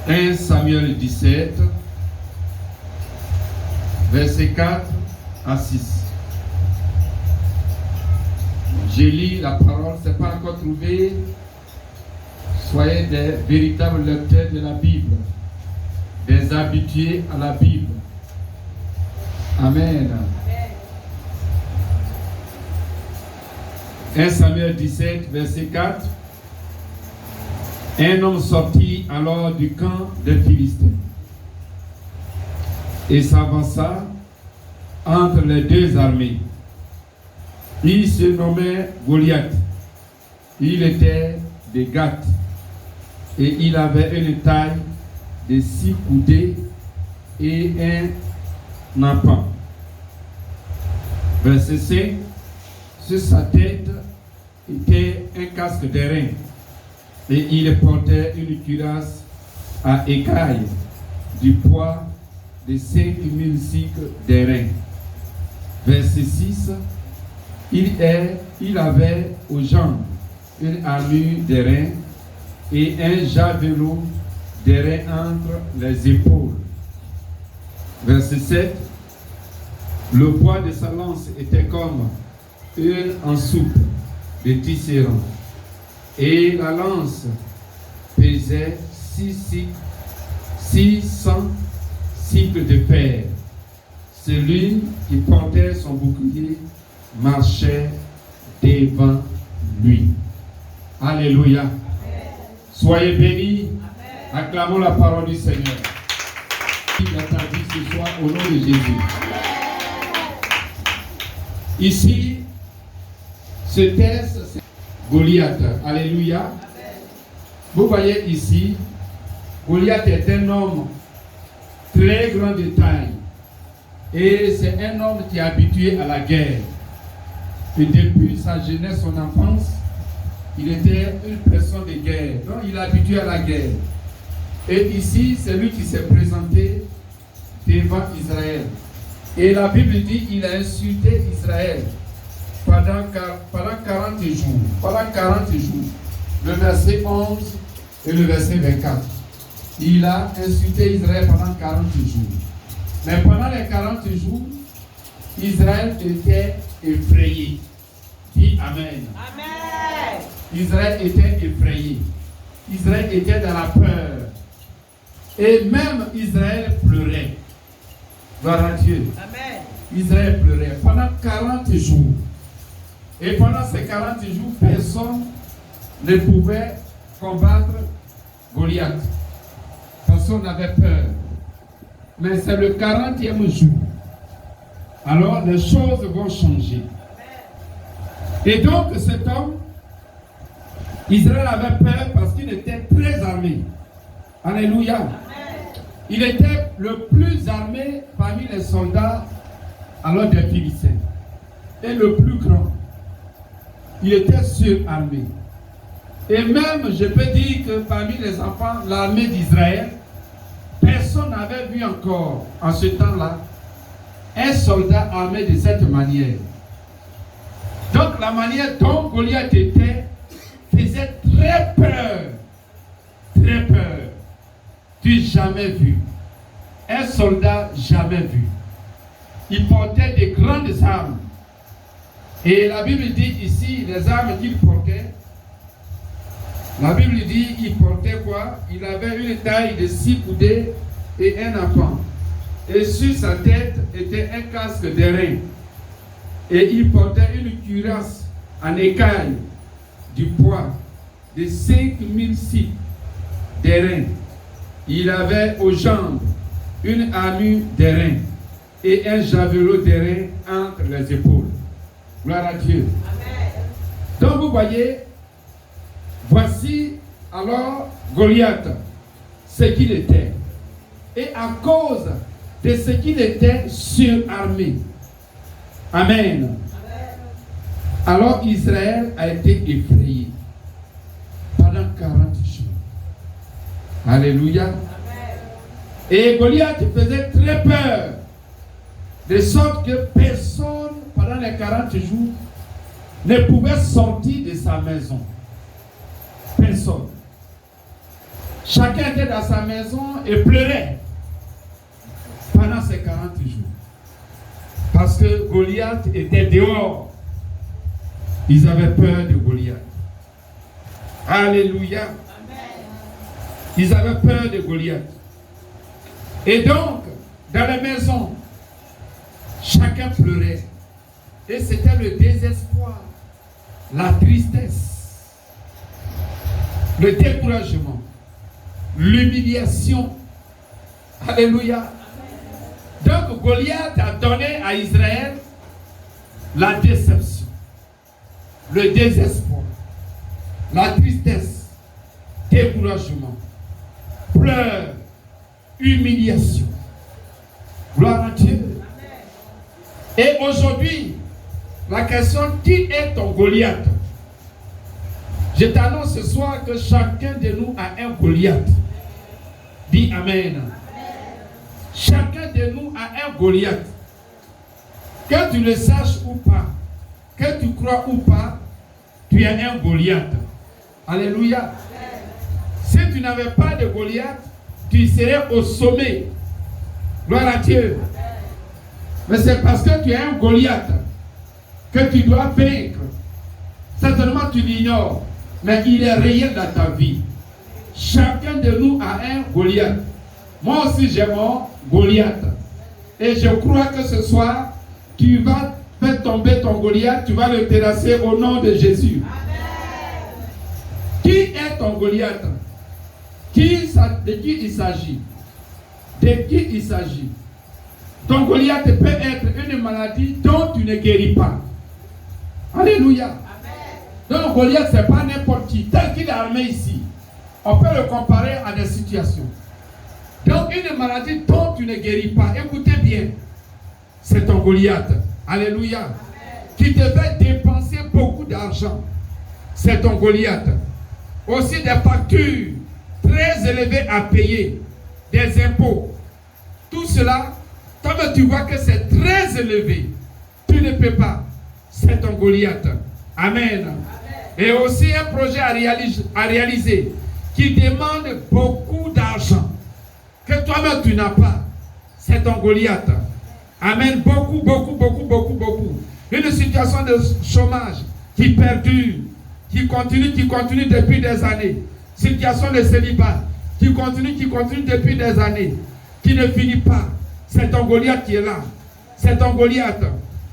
1 Samuel 17, versets 4 à 6. Je lis la parole, ce n'est pas encore trouvé. Soyez des véritables lecteurs de la Bible, des habitués à la Bible. Amen. 1 Samuel 17, verset 4. Un homme sortit alors du camp des Philistins et s'avança entre les deux armées. Il se nommait Goliath. Il était de Gath et il avait une taille de 6 coudées et un empan. Verset 5. Sur sa tête était un casque d'airain et il portait une cuirasse à écailles du poids de 5000 cycles d'airain. Verset 6. Il avait aux jambes une armure d'airain et un javelot d'airain entre les épaules. Verset 7. Le poids de sa lance était comme une en soupe de tisserand et la lance pesait 600 cycles de fer. Celui qui portait son bouclier marchait devant lui. Alléluia. Amen. Soyez bénis. Amen. Acclamons la parole du Seigneur. Il a dit ce soir au nom de Jésus. Amen. Ici, ce texte, c'est Goliath. Alléluia. Amen. Vous voyez ici, Goliath est un homme très grand de taille. Et c'est un homme qui est habitué à la guerre. Et depuis sa jeunesse, son enfance, il était une personne de guerre. Donc il est habitué à la guerre. Et ici, c'est lui qui s'est présenté devant Israël. Et la Bible dit qu'il a insulté Israël pendant 40 jours. Pendant 40 jours. Le verset 11 et le verset 24. Il a insulté Israël pendant 40 jours. Mais pendant les 40 jours, Israël était effrayé. Dis Amen. Amen. Israël était effrayé. Israël était dans la peur. Et même Israël pleurait. Gloire à Dieu. Amen. Israël pleurait pendant 40 jours. Et pendant ces 40 jours, personne ne pouvait combattre Goliath. Personne n'avait peur. Mais c'est le 40e jour. Alors les choses vont changer. Et donc cet homme, Israël avait peur parce qu'il était très armé. Alléluia. Amen. Il était le plus armé parmi les soldats alors des Philistins. Et le plus grand. Il était surarmé. Et même, je peux dire que parmi les enfants, l'armée d'Israël, personne n'avait vu encore, en ce temps-là, un soldat armé de cette manière. Donc la manière dont Goliath était faisait très peur. Très peur. Tu jamais vu. Un soldat jamais vu. Il portait de grandes armes. Et la Bible dit ici, les armes qu'il portait, la Bible dit qu'il portait quoi? Il avait une taille de 6 coudées et un empan. Et sur sa tête était un casque d'airain. Et il portait une cuirasse en écaille du poids de 5000 cycles d'airain. Il avait aux jambes une armure d'airain et un javelot d'airain entre les épaules. Gloire à Dieu. Amen. Donc vous voyez, voici alors Goliath, ce qu'il était. Et à cause de ce qu'il était surarmé. Amen. Amen. Alors Israël a été effrayé pendant 40 jours. Alléluia. Amen. Et Goliath faisait très peur. De sorte que personne, pendant les 40 jours, ne pouvait sortir de sa maison. Personne. Chacun était dans sa maison et pleurait pendant ces 40 jours. Parce que Goliath était dehors. Ils avaient peur de Goliath. Alléluia. Ils avaient peur de Goliath. Et donc, dans la maison, chacun pleurait. Et c'était le désespoir, la tristesse, le découragement, l'humiliation. Alléluia. Donc Goliath a donné à Israël la déception, le désespoir, la tristesse, découragement, pleurs, humiliation. Gloire à Dieu. Et aujourd'hui, la question, qui est ton Goliath? Je t'annonce ce soir que chacun de nous a un Goliath. Dis Amen. Chacun de nous a un Goliath. Que tu le saches ou pas, que tu crois ou pas, tu as un Goliath. Alléluia. Si tu n'avais pas de Goliath, tu serais au sommet. Gloire à Dieu. Mais c'est parce que tu as un Goliath que tu dois vaincre. Certainement tu l'ignores, mais il est réel dans ta vie. Chacun de nous a un Goliath. Moi aussi j'ai mon Goliath. Et je crois que ce soir, tu vas faire tomber ton Goliath, tu vas le terrasser au nom de Jésus. Amen. Qui est ton Goliath? De qui il s'agit? De qui il s'agit? Ton Goliath peut être une maladie dont tu ne guéris pas. Alléluia. Amen. Donc Goliath, ce n'est pas n'importe qui. Tel qu'il est armé ici, on peut le comparer à des situations. Donc une maladie dont tu ne guéris pas, écoutez bien, c'est ton Goliath. Alléluia. Amen. Qui te fait dépenser beaucoup d'argent. C'est ton Goliath. Aussi des factures très élevées à payer, des impôts. Tout cela, comme tu vois que c'est très élevé, tu ne peux pas. C'est ton Goliath. Amen. Amen. Et aussi un projet à réaliser qui demande beaucoup d'argent que toi-même tu n'as pas. C'est ton Goliath. Amen. Beaucoup. Une situation de chômage qui perdure, qui continue depuis des années. Situation de célibat qui continue depuis des années, qui ne finit pas. C'est ton Goliath qui est là. C'est ton Goliath.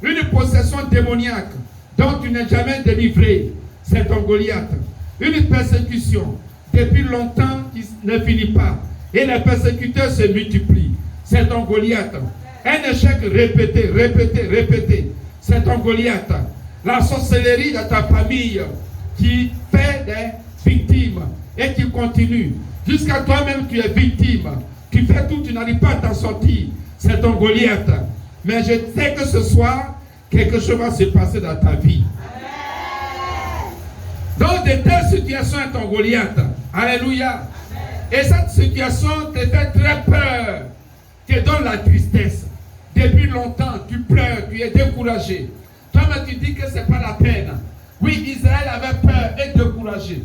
Une possession démoniaque dont tu n'es jamais délivré. C'est ton Goliath. Une persécution depuis longtemps qui ne finit pas. Et les persécuteurs se multiplient. C'est ton Goliath. Un échec répété. C'est ton Goliath. La sorcellerie de ta famille qui fait des victimes et qui continue. Jusqu'à toi-même tu es victime. Tu fais tout, tu n'arrives pas à t'en sortir. C'est ton Goliath. Mais je sais que ce soir, quelque chose va se passer dans ta vie. Donc de telles situations est ton Goliath. Alléluia. Et cette situation te fait très peur. Te donne la tristesse. Depuis longtemps, tu pleures, tu es découragé. Toi-même tu dis que ce n'est pas la peine. Oui, Israël avait peur et découragé.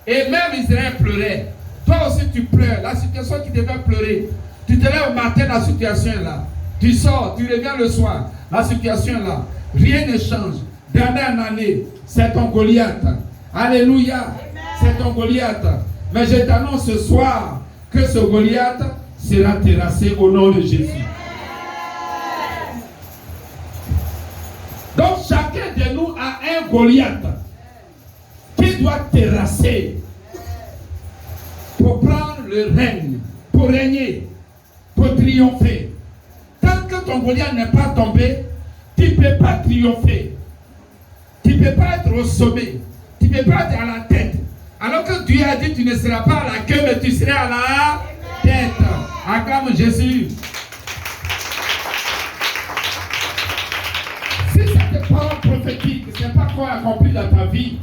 Et même Israël pleurait. Toi aussi tu pleures. La situation qui te fait pleurer. Tu te lèves au matin, la situation est là. Tu sors, tu reviens le soir. La situation est là. Rien ne change. D'année en année, c'est ton Goliath. Alléluia. C'est ton Goliath. Mais je t'annonce ce soir que ce Goliath sera terrassé au nom de Jésus. Donc chacun de nous a un Goliath qui doit terrasser pour prendre le règne, pour régner, pour triompher. Tant que ton Goliath n'est pas tombé, tu ne peux pas triompher. Tu ne peux pas être au sommet. Tu ne peux pas être à la tête. Alors que Dieu a dit tu ne seras pas à la queue, mais tu seras à la tête. Acclame Jésus. Si cette parole prophétique, ce n'est pas quoi accompli dans ta vie,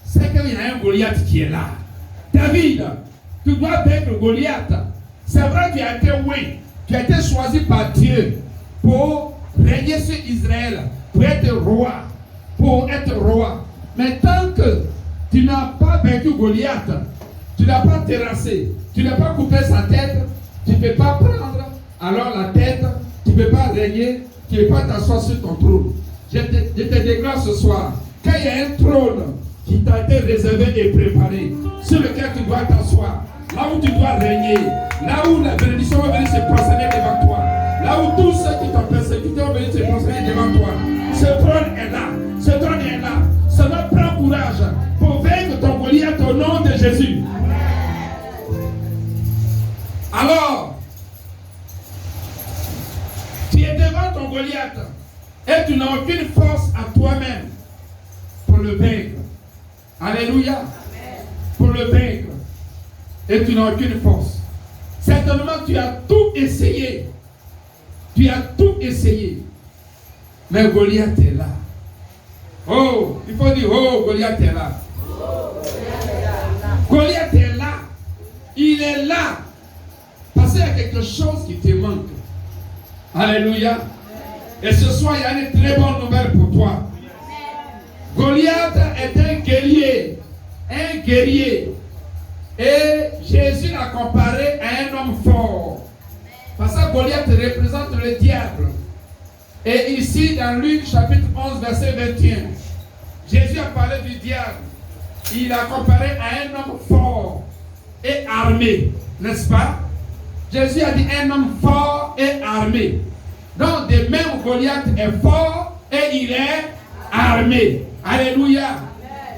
c'est qu'il y a un Goliath qui est là. David, tu dois vaincre Goliath. C'est vrai que tu as été tu as été choisi par Dieu pour régner sur Israël, pour être roi. Mais tant que tu n'as pas vaincu Goliath, tu n'as pas terrassé, Tu n'as pas coupé sa tête, tu ne peux pas prendre alors la tête, tu ne peux pas régner, tu ne peux pas t'asseoir sur ton trône. Je te déclare ce soir, quand il y a un trône qui t'a été réservé et préparé, sur lequel tu dois t'asseoir, là où tu dois régner, là où la bénédiction va venir se prosterner devant toi, là où tous ceux qui t'ont persécuté vont venir se prosterner devant toi, ce trône est là, ce trône est là. Seulement prends courage pour vaincre ton Goliath au nom de Jésus. Alors, tu es devant ton Goliath et tu n'as aucune force à toi-même pour le vaincre. Alléluia. Pour le vaincre. Et tu n'as aucune force. Certainement, tu as tout essayé. Tu as tout essayé. Mais Goliath est là. Oh, il faut dire, oh, Goliath est là. Goliath est là. Il est là. Parce qu'il y a quelque chose qui te manque. Alléluia. Et ce soir, il y a une très bonne nouvelle pour toi. Goliath est un guerrier. Un guerrier. Et Jésus l'a comparé à un homme fort. Parce que Goliath représente le diable. Et ici, dans Luc chapitre 11, verset 21, Jésus a parlé du diable. Il a comparé à un homme fort et armé. N'est-ce pas? Jésus a dit un homme fort et armé. Donc, de même, Goliath est fort et il est armé. Alléluia.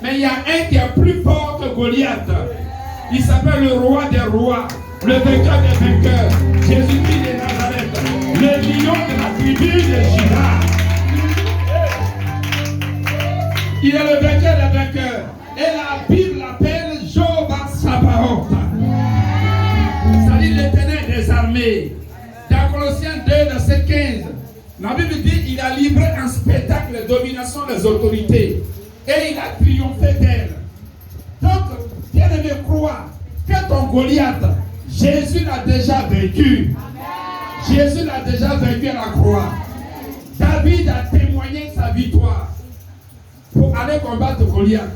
Mais il y a un qui est plus fort que Goliath. Il s'appelle le roi des rois, le vainqueur des vainqueurs, Jésus-Christ de Nazareth, le lion de la tribu de Juda. Il est le vainqueur des vainqueurs. Et la Bible l'appelle Jéhovah Sabaoth. C'est-à-dire l'Éternel des armées. Dans Colossiens 2, verset 15, la Bible dit qu'il a livré un spectacle de domination des autorités. Et il a triomphé d'elle. Donc, bien-aimé, crois que ton Goliath, Jésus l'a déjà vaincu. Jésus l'a déjà vaincu à la croix. David a témoigné sa victoire pour aller combattre Goliath.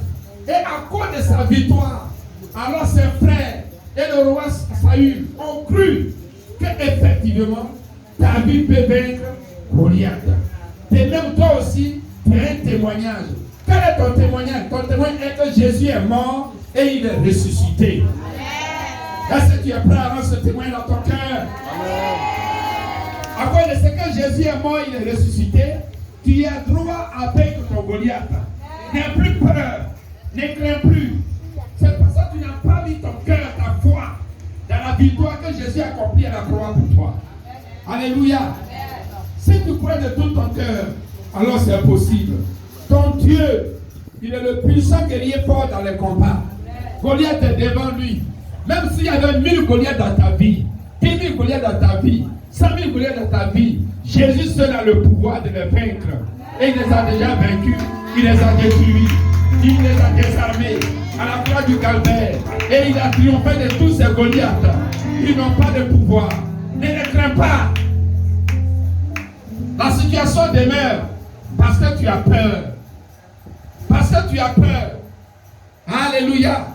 Et à cause de sa victoire, alors ses frères et le roi Saül ont cru qu'effectivement, David peut vaincre Goliath. Et même toi aussi, tu as un témoignage. Quel est ton témoignage? Ton témoignage est que Jésus est mort et il est ressuscité. Est-ce que tu es prêt à rendre ce témoignage dans ton cœur? À cause de ce que Jésus est mort, il est ressuscité, tu as droit à vaincre ton Goliath. N'aie plus peur, ne crains plus. C'est pour ça que tu n'as pas mis ton cœur, ta foi, dans la victoire que Jésus a accomplie à la croix pour toi. Alléluia. Si tu crois de tout ton cœur, alors c'est possible. Ton Dieu, il est le puissant guerrier fort dans les combats. Goliath est devant lui. Même s'il y avait 1000 Goliaths dans ta vie, 10 000 Goliaths dans ta vie, 100 000 Goliaths dans ta vie, Jésus seul a le pouvoir de les vaincre. Et il les a déjà vaincus, il les a détruits, il les a désarmés à la croix du calvaire. Et il a triomphé de tous ces Goliaths. Ils n'ont pas de pouvoir. Ne les crains pas. La situation demeure parce que tu as peur. Parce que tu as peur. Alléluia.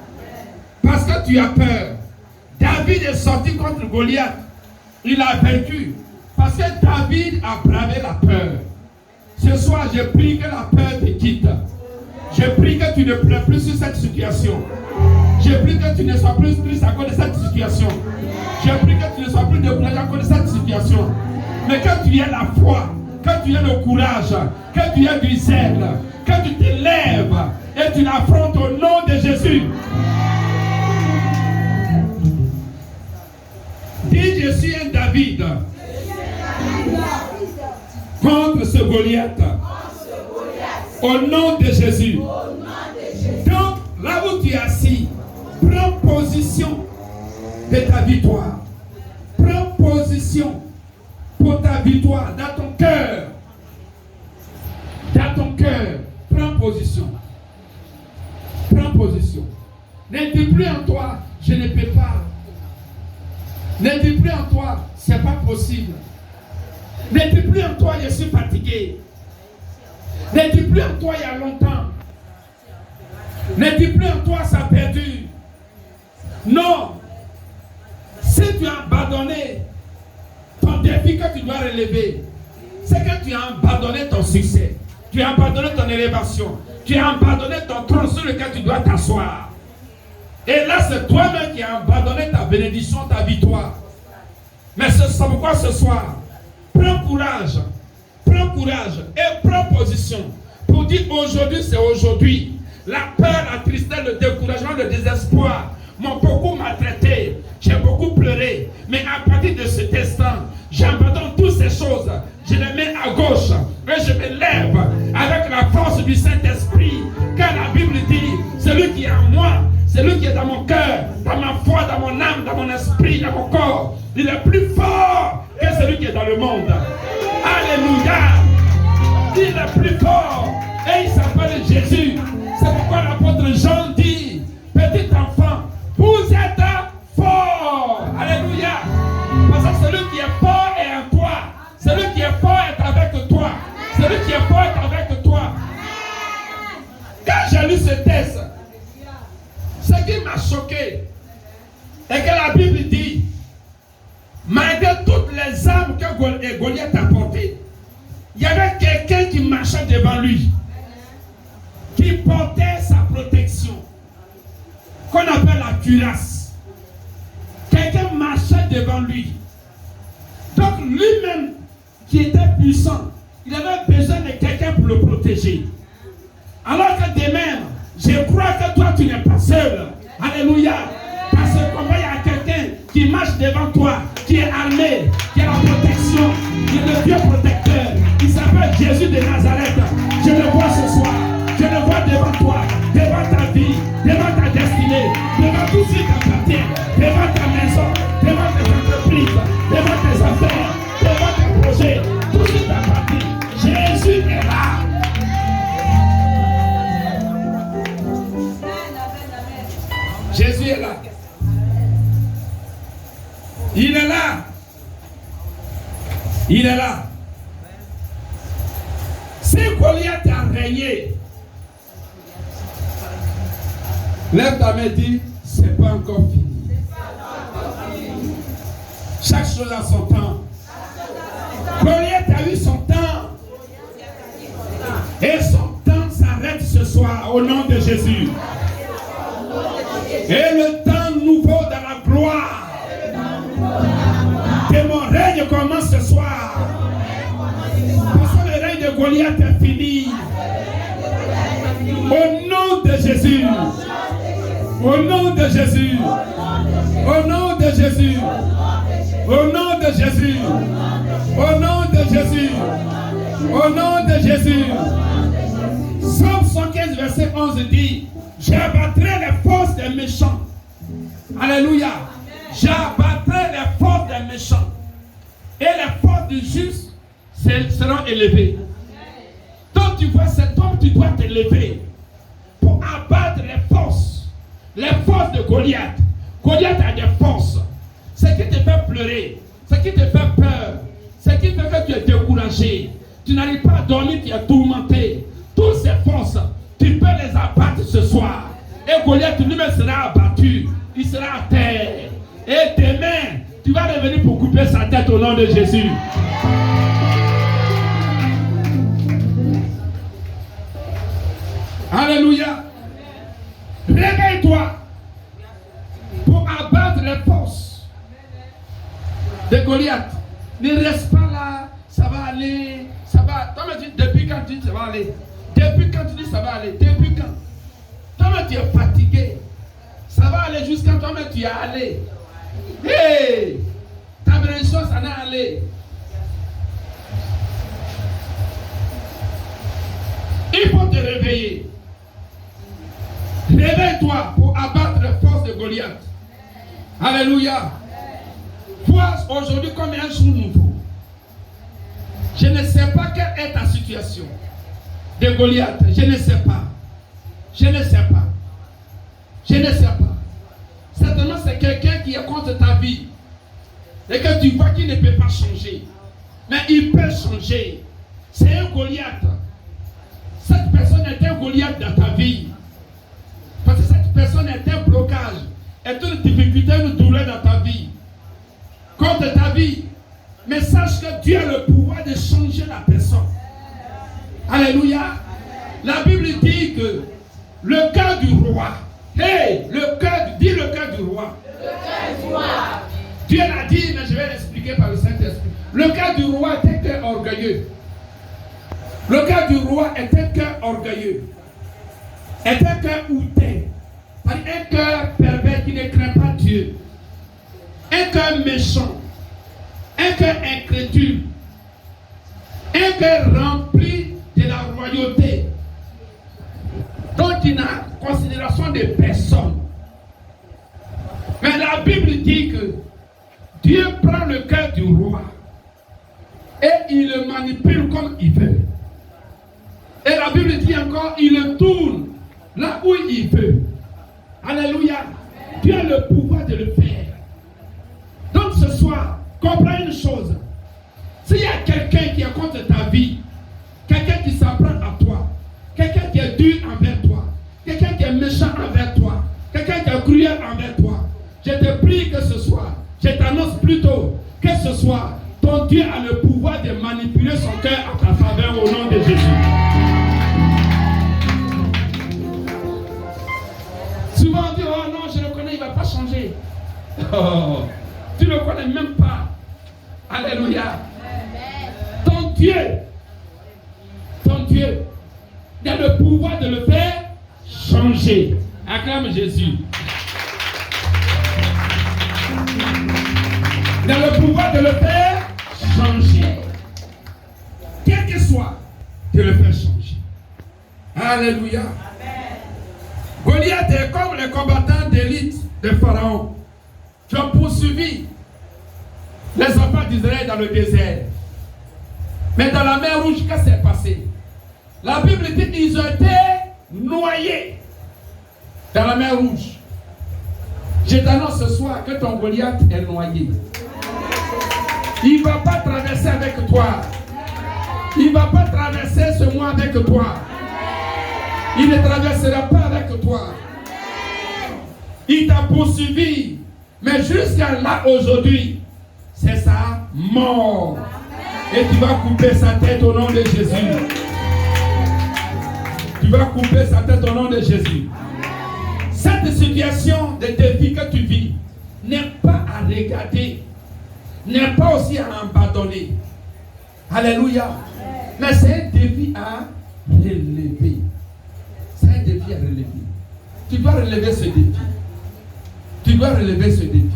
Parce que tu as peur. David est sorti contre Goliath. Il a vaincu. Parce que David a bravé la peur. Ce soir, je prie que la peur te quitte. Je prie que tu ne pleures plus sur cette situation. Je prie que tu ne sois plus triste à cause de cette situation. Je prie que tu ne sois plus découragé à cause de cette situation. Mais que tu aies la foi, que tu aies le courage, que tu aies du zèle, que tu te lèves et tu l'affrontes au nom de Jésus. Dis, je suis un David contre ce Goliath. Au nom de Jésus. Donc, là où tu es assis, prends position de ta victoire. Prends position pour ta victoire dans ton cœur. Dans ton cœur, prends position. Prends position. Ne dis plus en toi, je ne peux pas. Ne dis plus en toi, c'est pas possible. Ne dis plus en toi, je suis fatigué. Ne dis plus en toi, il y a longtemps. Ne dis plus en toi, ça a perdu. Non. Si tu as abandonné ton défi que tu dois relever, c'est que tu as abandonné ton succès, tu as abandonné ton élévation, tu as abandonné ton trône sur lequel tu dois t'asseoir. Et là, c'est toi-même qui as abandonné ta bénédiction, ta victoire. Mais c'est pourquoi ce soir, prends courage et prends position pour dire aujourd'hui, c'est aujourd'hui. La peur, la tristesse, le découragement, le désespoir m'ont beaucoup maltraité. J'ai beaucoup pleuré. Mais à partir de cet instant, j'abandonne toutes ces choses. Je les mets à gauche et je me lève avec la force du Saint-Esprit. Car la Bible dit, celui qui est en moi, celui qui est dans mon cœur, dans ma foi, dans mon âme, dans mon esprit, dans mon corps, il est plus fort que celui qui est dans le monde. Alléluia. Il est plus fort et il s'appelle Jésus. C'est pourquoi l'apôtre Jean dit, petit enfant, vous êtes fort. Alléluia. Parce que celui qui est fort est en toi. Celui qui est fort est avec toi. Celui qui est fort est avec toi. Quand j'ai lu ce texte, ce qui m'a choqué est que la Bible dit, malgré toutes les armes que Goliath a portées, il y avait quelqu'un qui marchait devant lui, qui portait sa protection, qu'on appelle la cuirasse. Quelqu'un marchait devant lui. Donc lui-même, qui était puissant, il avait besoin de quelqu'un pour le protéger. Alors que de même, je crois que toi, tu n'es pas seul. Alléluia. Dans ce combat, il y a quelqu'un qui marche devant toi, qui est armé, qui a la protection, qui est le Dieu protecteur. Il s'appelle Jésus de Nazareth. Je le vois ce soir. Je le vois devant toi, devant ta vie, devant ta destinée, devant tout ce qui t'appartient, devant ta maison, devant tes entreprises, devant tes affaires, devant tes projets, tout ce qui t'appartient. Jésus est là. Jésus est là. Il est là. Il est là. Si Goliath a régné, lève ta main et dis, c'est pas encore fini. Chaque chose a son temps. Goliath a eu son temps. Et son temps s'arrête ce soir au nom de Jésus. Et le temps nouveau de la gloire de mon règne commence ce soir. Parce que le règne de Goliath est fini. Au nom de Jésus. Au nom de Jésus. Au nom de Jésus. Au nom de Jésus. Au nom de Jésus. Au nom de Jésus. Psaume 115, verset 11 dit, j'abattrai les forces des méchants. Alléluia. J'abattrai les forces des méchants. Et les forces du juste seront élevées. Donc tu vois, cet homme, tu dois t'élever pour abattre les forces de Goliath. Goliath a des forces. Ce qui te fait pleurer, ce qui te fait peur, ce qui fait que tu es découragé, tu n'arrives pas à dormir, tu es tourmenté. Toutes ces forces, tu peux les abattre ce soir. Et Goliath lui-même sera abattu. Il sera à terre. Et demain, tu vas revenir pour couper sa tête au nom de Jésus. Alléluia. Réveille-toi pour abattre les forces de Goliath. Ne reste pas là, ça va aller, ça va. Toi, tu dis, depuis quand tu dis ça va aller? Depuis quand tu dis ça va aller? Depuis quand? Toi, tu es fatigué. Ça va aller jusqu'à toi-même, tu y es allé. Hey! Ta bénédiction, ça n'est allé. Il faut te réveiller. Réveille-toi pour abattre les forces de Goliath. Alléluia. Vois aujourd'hui comme un jour nouveau. Je ne sais pas quelle est ta situation de Goliath. Je ne sais pas. Je ne sais pas. Je ne sais pas. Certainement c'est quelqu'un qui est contre ta vie. Et que tu vois qu'il ne peut pas changer. Mais il peut changer. C'est un Goliath. Cette personne est un Goliath dans ta vie. Parce que cette personne est un blocage, est une difficulté, une douleur dans ta vie. Mais sache que Dieu a le pouvoir de changer la personne. Alléluia. La Bible dit que le cœur du roi, hey, dis le cœur du roi. Le cœur du roi. Dieu l'a dit, mais je vais l'expliquer par le Saint-Esprit. Le cœur du roi est un cœur orgueilleux. Le cœur du roi est un cœur orgueilleux. Est un cœur hautain. Un cœur pervers qui ne craint pas Dieu. Un cœur méchant. Un cœur incrédule. Un cœur rempli de la royauté. Dont il n'a considération de personne. Mais la Bible dit que Dieu prend le cœur du roi et il le manipule comme il veut. Et la Bible dit encore, il le tourne là où il veut. Alléluia. Dieu a le pouvoir de le faire. Donc ce soir, comprends une chose. S'il y a quelqu'un qui est contre ta vie, quelqu'un qui s'en prend à toi, quelqu'un qui est dur envers toi, quelqu'un qui est méchant envers toi, quelqu'un qui est cruel envers toi, je te prie que ce soir, je t'annonce plutôt que ce soir, ton Dieu a le pouvoir de manipuler son cœur à ta faveur au nom de Jésus. Souvent on dit, oh non, je le connais, il ne va pas changer. Oh, tu ne le connais même pas. Alléluia. Ton Dieu, il a le pouvoir de le faire changer. Acclame Jésus. Il a le pouvoir de le faire changer. Quel que soit, de le faire changer. Alléluia. Goliath est comme les combattants d'élite de Pharaon qui ont poursuivi les enfants d'Israël dans le désert. Mais dans la mer Rouge, qu'est-ce qui s'est passé? La Bible dit qu'ils ont été noyés dans la mer Rouge. Je t'annonce ce soir que ton Goliath est noyé. Il ne va pas traverser avec toi. Il ne va pas traverser ce mois avec toi. Il ne traversera pas avec toi. Il t'a poursuivi. Mais jusqu'à là aujourd'hui, c'est sa mort. Et tu vas couper sa tête au nom de Jésus. Tu vas couper sa tête au nom de Jésus. Cette situation de défi que tu vis n'est pas à regarder, n'est pas aussi à abandonner. Alléluia. Mais c'est un défi à relever. C'est un défi à relever. Tu dois relever ce défi. Tu dois relever ce défi.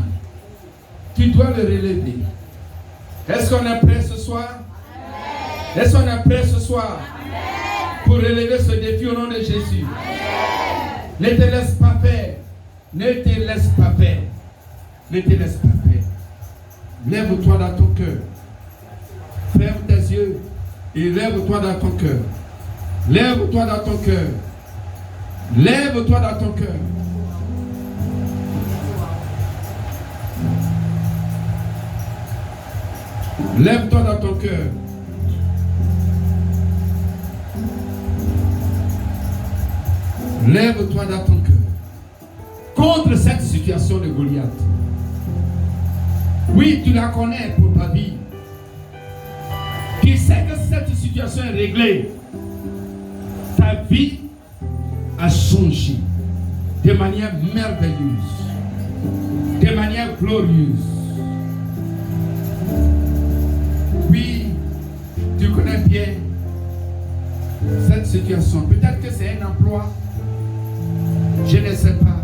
Tu dois le relever. Est-ce qu'on est prêt ce soir? Est-ce qu'on est prêt ce soir? Pour relever ce défi au nom de Jésus? Ne te laisse pas faire. Ne te laisse pas faire. Ne te laisse pas faire. Lève-toi dans ton cœur. Ferme tes yeux et lève-toi dans ton cœur. Lève-toi dans ton cœur. Lève-toi dans ton cœur. Lève-toi dans ton cœur. Lève-toi dans ton cœur. Contre cette situation de Goliath. Oui, tu la connais pour ta vie. Tu sais que cette situation est réglée. Ta vie a changé de manière merveilleuse, de manière glorieuse. Oui, tu connais bien cette situation. Peut-être que c'est un emploi. Je ne sais pas.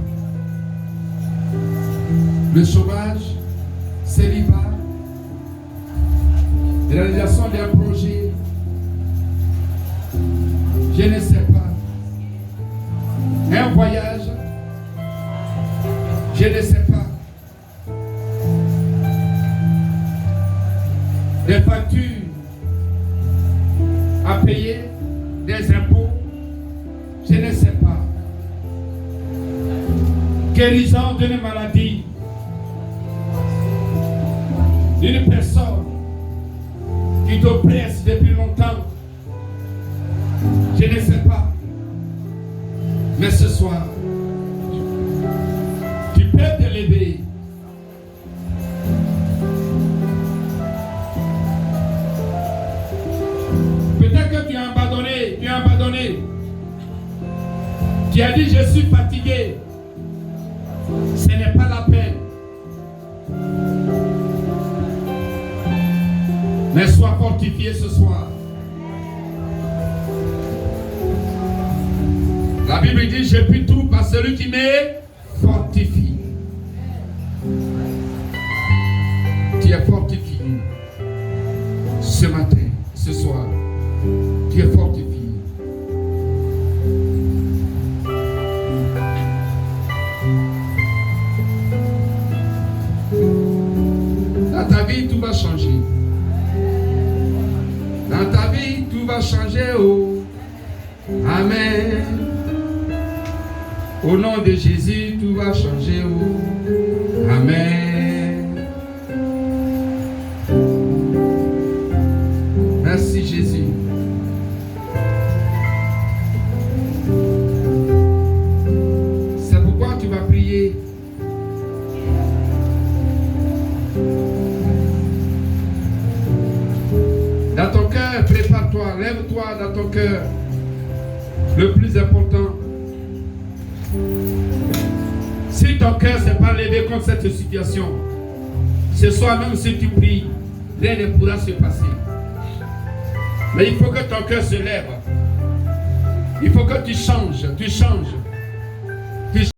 Le chômage, célibat, réalisation d'un projet. Je ne sais pas. Un voyage. Je ne sais pas. Des factures à payer, des impôts. Je ne sais pas. Guérison d'une maladie, d'une personne qui t'oppresse depuis longtemps. Je ne sais pas. Mais ce soir, tu peux te lever. Tu as dit, je suis fatigué. Ce n'est pas la peine. Mais sois fortifié ce soir. La Bible dit, je puis tout par celui qui me fortifie. Tu es fortifié ce matin, ce soir. Tu es fortifié. Dans ta vie, tout va changer. Dans ta vie, tout va changer. Oh. Amen. Au nom de Jésus, tout va changer. Oh. Amen. Merci Jésus. C'est pourquoi tu vas prier. Dans ton cœur, prépare-toi, lève-toi dans ton cœur. Le plus important, si ton cœur ne s'est pas levé contre cette situation, ce soir même si tu pries, rien ne pourra se passer. Mais il faut que ton cœur se lève. Il faut que tu changes,